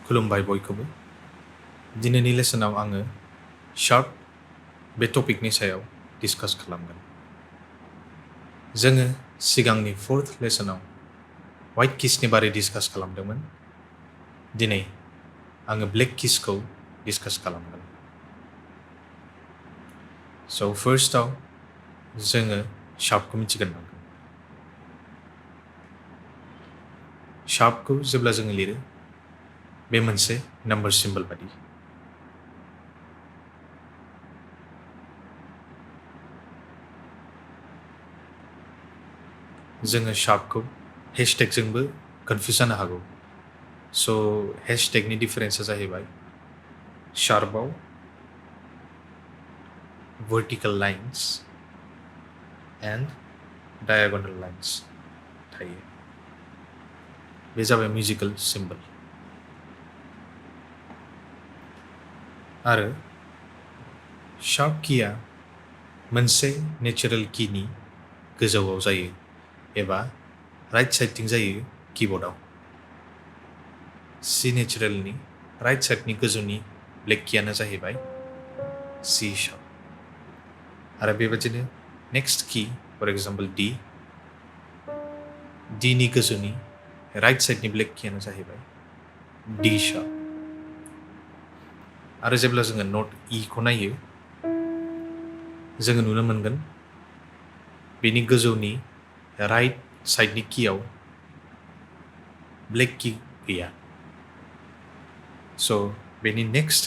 खुलुमबाय बयखौबो दिनैनि लेसनाव आङो शार्प बे टपिकनि सायाव डिसकास खालामगोन जोङो सिगांनि 4th लेसनाव व्हाइट किसनि बारै डिसकास खालामदोंमोन दिनै आङो ब्लेक किसखौ डिसकास खालामगोन स' फार्स्टआव जोङो शार्पखौ मिथिग्रोनांगोन शार्पखौ जेब्ला जोङो लिरो बे मोनसे नाम्बार सिम्बल बादि जोङो शार्पखौ हेशटेगजोंबो कनफ्यूज जानो हागौ स' हेशटेगनि डिफारेन्सा जाहैबाय शार्पआव vertical lines and diagonal lines थायो बे जाबाय मिउजिकेल सिम्बल आरो शार्प किया मोनसे नेचारेल किनि गोजौआव जायो एबा राइट साइडथिं जायो कीबोर्डआव C नेचारेलनि राइट साइडनि गोजौनि ब्लेक कियानो जाहैबाय C शार्प आरो बेबादिनो नेक्स्ट की फर एग्जाम्पल D नि गोजौनि राइट साइडनि ब्लेक कियानो जाहैबाय D शार्प आरो जेब्ला जोङो नोट E खौ नायो जोङो नुनो मोनगोन बेनि गोजौनि राइट साइडनि कीआव ब्लेक की गैया स' बेनि नेक्स्ट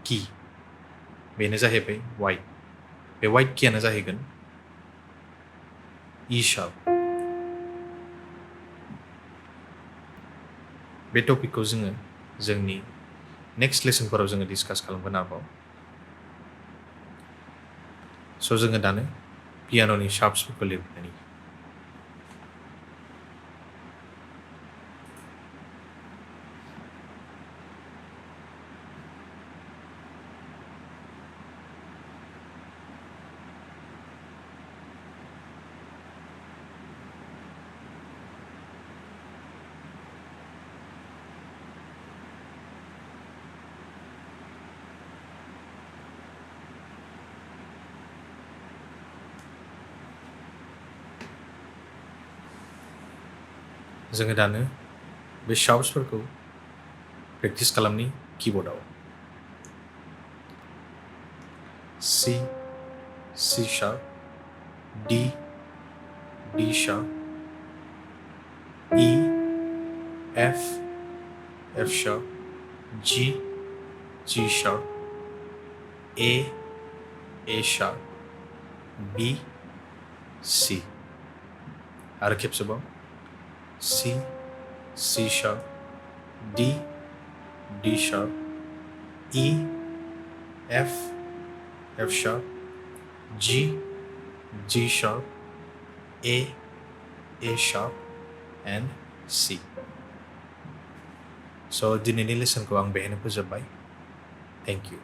की बेनो जाहैबाय व्हाइट बे व्हाइट कीयानो जाहैगोन E शार्प बे टपिकखौ जोङो जोंनि नेक्स्ट लेसनफोराव जोङो डिसकास खालामगोन आरोबाव स' जोङो दानो पियान'नि शार्प्सफोरखौ लिरनायनि जोङो दानो बे शार्प्सफोरखौ प्रेक्टिस खालामनि कीबोर्डआव C sharp D sharp E F sharp G sharp A sharp B C आरो खेबसेबाव C sharp D sharp E F sharp G sharp A sharp and C स' दिनैनि लेसनखौ आं बेहायनो फोजोबबाय थेंक इउ